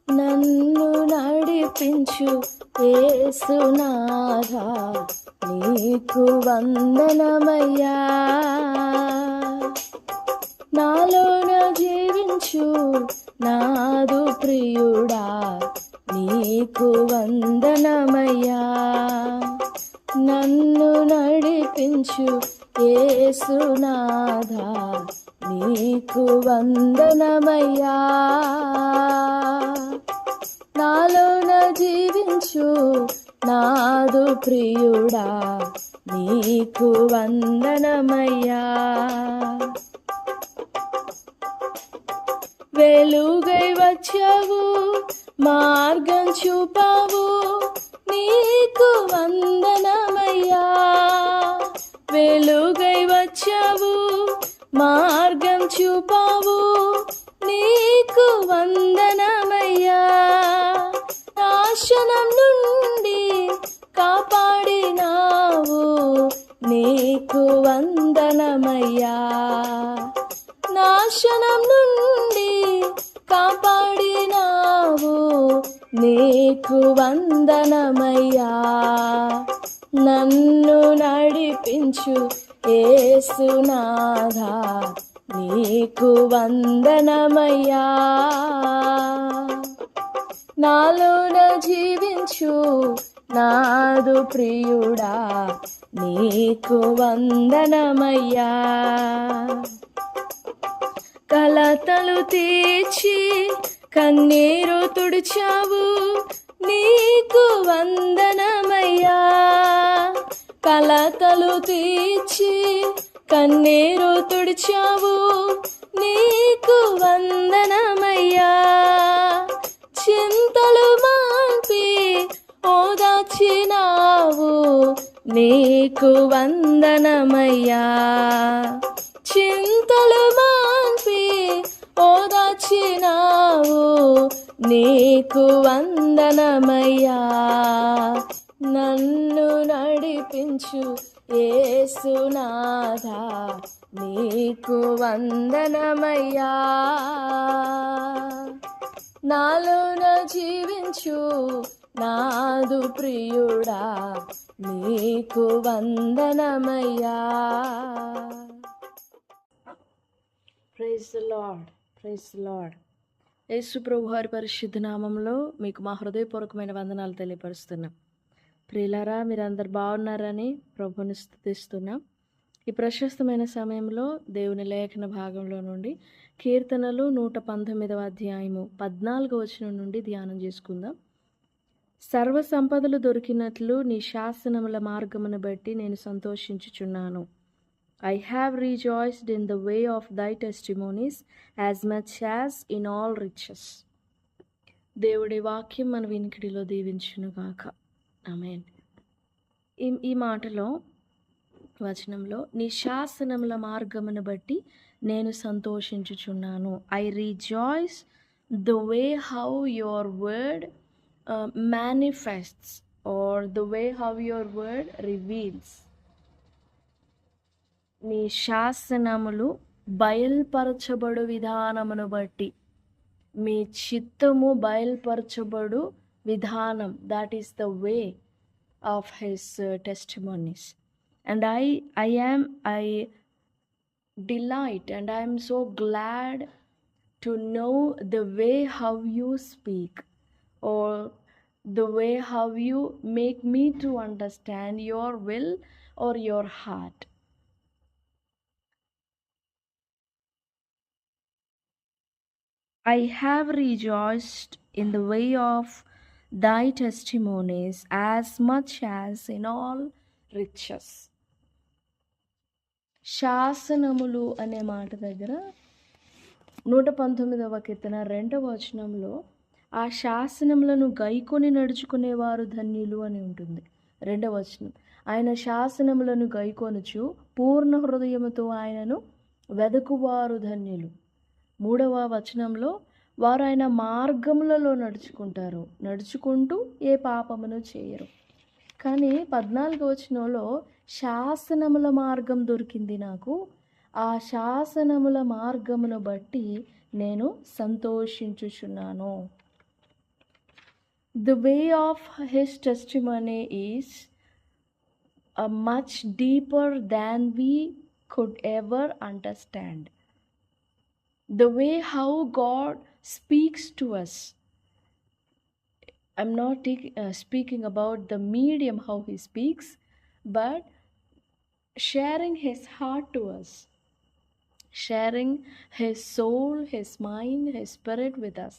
నన్ను నడిపించు యేసునాథా, నీకు వందనమయ్యా. నాలోన జీవించు నాదు ప్రియుడా, నీకు వందనమయ్యా. నన్ను నడిపించు యేసునాథా, నీకు వందనమయ్యా. నాలోన జీవించు నాదు ప్రియుడా, నీకు వందనమయ్యా. వెలుగై వచ్చావు, మార్గం చూపావు, నీకు వందనమయ్యా. వెలుగై వచ్చావు, మార్గం చూపావు, నీకు వందనమయ్యా. నాశనం నుండి కాపాడినావు, నీకు వందనమయ్యా. నాశనం నుండి కాపాడినావు, నీకు వందనమయ్యా. నన్ను నడిపించు యేసునాథా, నీకు వందనమయ్యా. నాలోన జీవించు నాదు ప్రియుడా, నీకు వందనమయ్యా. కలతలు తీర్చి కన్నీరు తుడిచావు, నీకు వందనమయ్యా. కలతలు తీర్చి కన్నీరు తుడిచావు, నీకు వందనమయ్యా. చింతలు మాన్పి ఓదార్చినావు, నీకు వందనమయ్యా. చింతలు మాన్పి ఓదార్చినావు, నీకు వందనమయ్యా. నన్ను నడిపించు యేసునాథా, నీకు వందనమయ్యా. నాలోన జీవించు నాదు ప్రియుడా, నీకు వందనమయ్యా. Praise the Lord, praise the Lord. Yesu ప్రభు వారి పరిశుద్ధ నామంలో మీకు మా హృదయపూర్వకమైన వందనాలు తెలియపరుస్తున్నాం. ప్రియులారా, మీరందరు బాగున్నారని ప్రభుని స్తుతిస్తున్నాం. ఈ ప్రశస్తమైన సమయంలో దేవుని లేఖన భాగంలో నుండి కీర్తనలు 119వ అధ్యాయము 14వ వచనం నుండి ధ్యానం చేసుకుందాం. సర్వ సంపదలు దొరికినట్లు నీ శాసనముల మార్గమును బట్టి నేను సంతోషించుచున్నాను. I have rejoiced in the way of thy testimonies as much as in all riches. దేవుడి వాక్యం మన వినికిడిలో దీవించునుగాక. ఆమేన్. ఈ మాటలో వచనంలో నీ శాసనముల మార్గమును బట్టి నేను సంతోషించుచున్నాను. I rejoice the way how your word manifests, or the way how your word reveals. నీ శాసనములు బయల్పరచబడు విధానమును బట్టి, మీ చిత్తము బయల్పరచబడు విధానం, that is the way of his testimonies. And I delight and I am so glad to know the way how you speak, or the way how you make me to understand your will or your heart. I have rejoiced in the way of thy testimonies as much as in all riches. శాసనములు అనే మాట దగ్గర 119వ కీర్తన 2వ వచనంలో ఆ శాసనములను గైకొని నడుచుకునేవారు ధన్యులు అని ఉంటుంది. 2వ వచనం, ఆయన శాసనములను గైకొనుచు పూర్ణ హృదయముతో ఆయనను వెదకువారు ధన్యులు. 3వ వచనంలో వారు ఆయన మార్గములలో నడుచుకుంటారు, నడుచుకుంటూ ఏ పాపమును చేయరు. కానీ 14వ వచనంలో శాసనముల మార్గం దొరికింది నాకు, ఆ శాసనముల మార్గమును బట్టి నేను సంతోషించుచున్నాను. The way of his testimony is much deeper than we could ever understand. The way how God speaks to us. I'm not speaking about the medium how he speaks, but sharing his heart to us, sharing his soul, his mind, his spirit with us,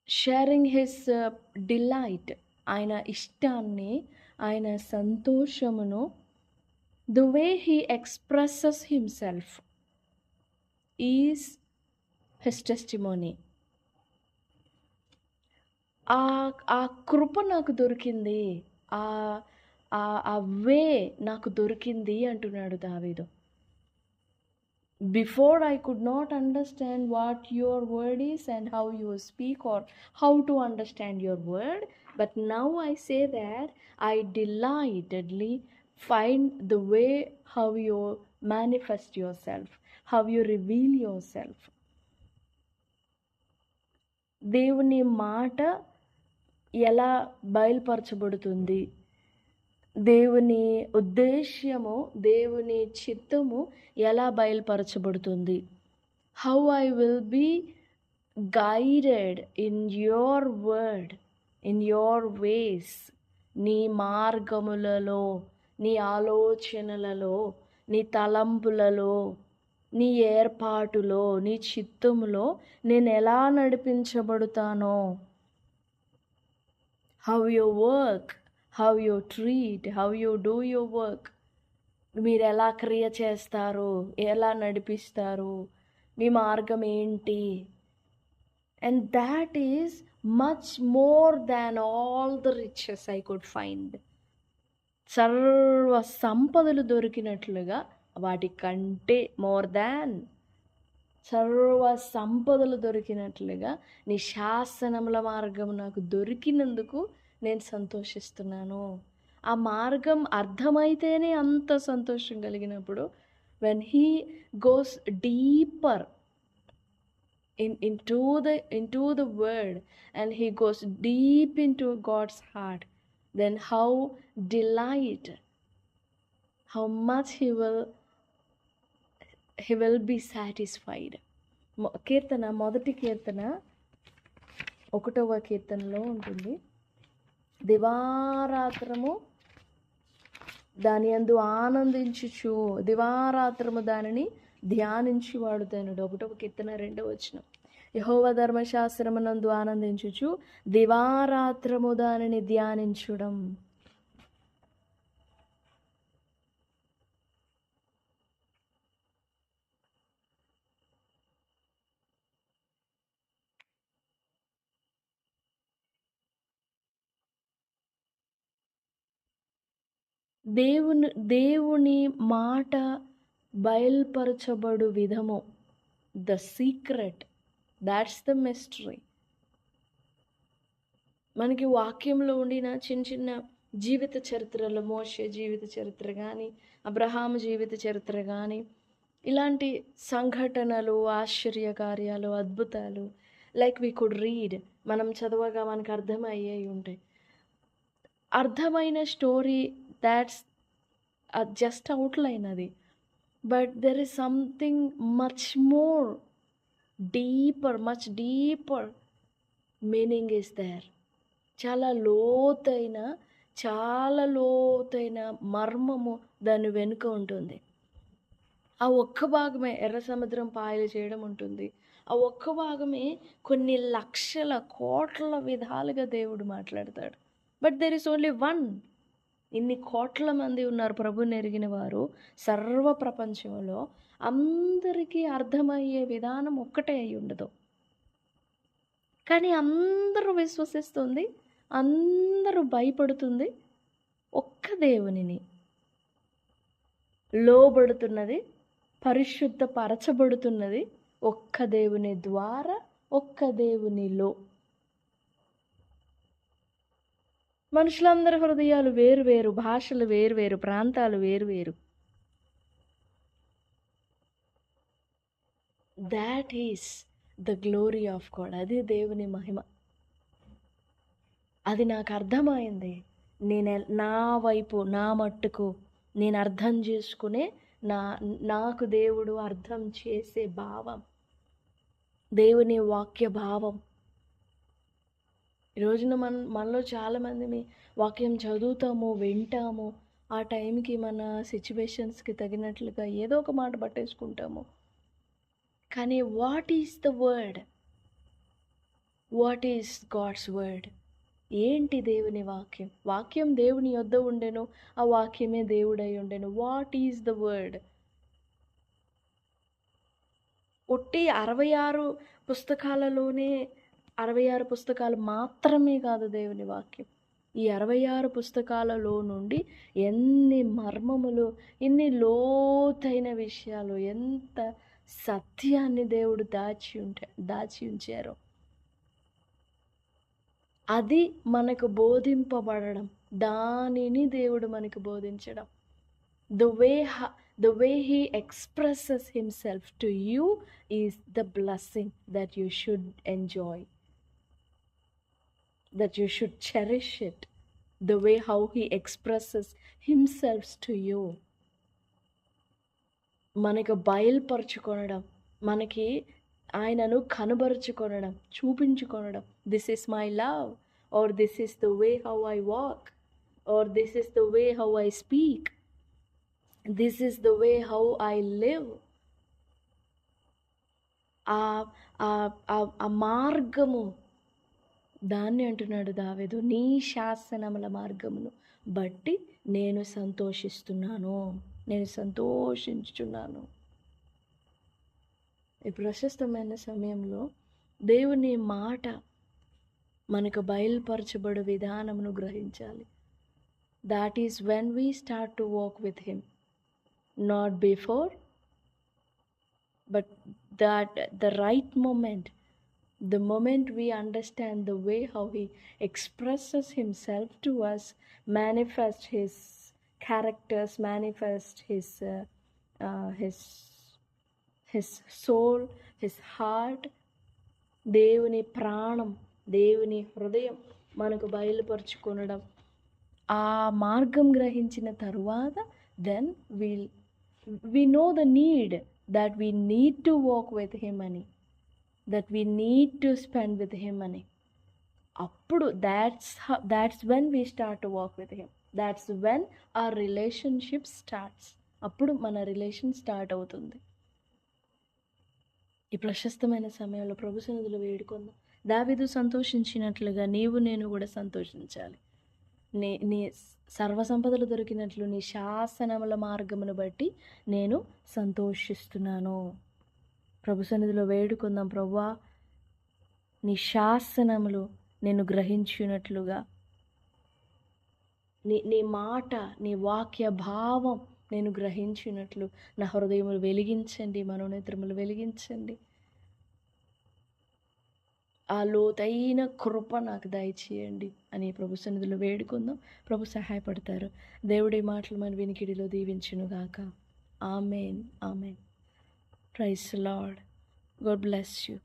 sharing his delight, ఆయన ఇష్టాన్ని, ఆయన సంతోషమును, the way he expresses himself is his testimony. ఆ కృప నాకు దొరికింది, ఆ వే నాకు దొరికింది అంటున్నాడు దావీదు. Before I could not understand what your word is and how you speak or how to understand your word, but now I say that I delightedly find the way how you manifest yourself, how you reveal yourself. దేవుని మాట ఎలా బయలుపరచబడుతుంది, దేవుని ఉద్దేశ్యము, దేవుని చిత్తము ఎలా బయలుపరచబడుతుంది. How I will be guided in your word, in your ways. నీ మార్గములలో, నీ ఆలోచనలలో, నీ తలంపులలో, నీ ఏర్పాటులో, నీ చిత్తములో నేను ఎలా నడిపించబడుతానో. How you work, how you treat, how you do your work. మీరు ఎలా క్రియ చేస్తారు, ఎలా నడిపిస్తారు, మీ మార్గం ఏంటి. And that is much more than all the riches I could find. సర్వ సంపదలు దొరికినట్లుగా, వాటి కంటే మోర్ దాన్ సర్వ సంపదలు దొరికినట్లుగా నీ శాసనముల మార్గం నాకు దొరికినందుకు నేను సంతోషిస్తున్నాను. ఆ మార్గం అర్థమైతేనే అంత సంతోషం కలిగినప్పుడు, when he goes deeper into the word and he goes deep into God's heart, then how delight, how much he will be satisfied. కీర్తన, మొదటి కీర్తన 1వ కీర్తనలో ఉంటుంది, దివారాత్రము దాని యందు ఆనందించుచు, దివారాత్రము దానిని ధ్యానించువాడు ధన్యుడు. 1వ కీర్తన 2వ వచనం. యెహోవా ధర్మశాస్త్రమునందు ఆనందించుచు దివారాత్రము దానిని ధ్యానించుడం. దేవుని మాట బయల్పరచబడు విధము, the secret, that's the mystery. మనకి వాక్యంలో ఉండిన చిన్న చిన్న జీవిత చరిత్రలు, మోషే జీవిత చరిత్ర కానీ, అబ్రహాము జీవిత చరిత్ర కానీ, ఇలాంటి సంఘటనలు, ఆశ్చర్య కార్యాలు, అద్భుతాలు, లైక్ వీ కుడ్ రీడ్, మనం చదవగా మనకు అర్థమయ్యేవి ఉంటాయి. అర్థమైన స్టోరీ, దాట్స్ జస్ట్ అవుట్లైన్ అది. But there is something much more deeper, much deeper meaning is there. చాలా లోతైన మర్మము దాని వెనుక ఉంటుంది. ఆ ఒక్క భాగమే ఎర్ర సముద్రం పాయలు చేయడం ఉంటుంది. ఆ ఒక్క భాగమే కొన్ని లక్షల కోట్ల విధాలుగా దేవుడు మాట్లాడతాడు. But there is only one. ఇన్ని కోట్ల మంది ఉన్నారు ప్రభుని ఎరిగిన వారు సర్వ ప్రపంచంలో. అందరికీ అర్థమయ్యే విధానం ఒక్కటే అయి ఉండదు. కానీ అందరూ విశ్వసిస్తుంది, అందరూ భయపడుతుంది ఒక్క దేవునిని. లోబడుతున్నది, పరిశుద్ధపరచబడుతున్నది ఒక్క దేవుని ద్వారా, ఒక్క దేవునిలో. మనుషులందరి హృదయాలు వేరువేరు, భాషలు వేరువేరు, ప్రాంతాలు వేరువేరు. That is the glory of God. అది దేవుని మహిమ. అది నాకు అర్థమైంది. నా వైపు నా మట్టుకు నేను అర్థం చేసుకునే నాకు దేవుడు అర్థం చేసే భావం, దేవుని వాక్య భావం. ఈ రోజున మనలో చాలామందిని వాక్యం చదువుతాము, వింటాము, ఆ టైంకి మన సిచ్యువేషన్స్కి తగినట్లుగా ఏదో ఒక మాట పట్టేసుకుంటాము. కానీ what is the word? What is God's word? ఏంటి దేవుని వాక్యం? వాక్యం దేవుని యొద్ద ఉండెను, ఆ వాక్యమే దేవుడై ఉండెను. What is the word? ఒట్టి 66 పుస్తకాలలోనే 66 పుస్తకాలు మాత్రమే కాదు దేవుని వాక్యం. ఈ 66 పుస్తకాలలో నుండి ఎన్ని మర్మములు, ఎన్ని లోతైన విషయాలు, ఎంత సత్యాన్ని దేవుడు దాచి ఉంచారో అది మనకు బోధింపబడడం, దానిని దేవుడు మనకు బోధించడం. The way he expresses himself to you is the blessing that you should enjoy, that you should cherish it. The way how he expresses himself to you. మనకు బయలుపరచుకొనడం, మనకి ఆయనను కనబరుచుకొనడం, చూపించుకొనడం. This is my love, or this is the way how I walk, or this is the way how I speak, this is the way how I live. ఆ మార్గము, దాన్ని అంటున్నాడు దావీదు, నీ శాసనముల మార్గమును బట్టి నేను సంతోషిస్తున్నాను, నేను సంతోషించుచున్నాను. ఈ ప్రశస్తమైన సమయంలో దేవుని మాట మనకు బయలుపరచబడు విధానమును గ్రహించాలి. That is when we start to walk with him, not before, but that the right moment, the moment we understand the way how he expresses himself to us, manifest his characters, manifest his soul, his heart, దేవుని ప్రాణం, దేవుని హృదయం మనకు బయలుపరుచుకొనడం. ఆ మార్గం గ్రహించిన తరువాత then we know the need that we need to walk with him అని, that we need to spend with him అని. అప్పుడు that's when we start to walk with him. That's when our relationship starts. అప్పుడు మన relation start అవుతుంది. ఈ ప్రశస్తమైన సమయంలో ప్రభు సన్నిధిలో వేడుకుందాం. దావీదు సంతోషించినట్లుగా నీవు నేను కూడా సంతోషించాలి. నీ సర్వసంపదలు దొరికినట్లు నీ శాసనముల మార్గమును బట్టి నేను సంతోషిస్తున్నాను. ప్రభు సన్నిధిలో వేడుకుందాం. ప్రభువా, నీ శాసనములు నేను గ్రహించినట్లుగా, నీ మాట, నీ వాక్య భావం నేను గ్రహించినట్లు నా హృదయములు వెలిగించండి, మనోనేత్రములు వెలిగించండి. ఆ లోతైన కృప నాకు దయచేయండి అని ప్రభు సన్నిధిలో వేడుకుందాం. ప్రభు సహాయపడతారు. దేవుడి మాటలు మన వినికిడిలో దీవించునుగాక. Amen, amen. Praise the Lord. God bless you.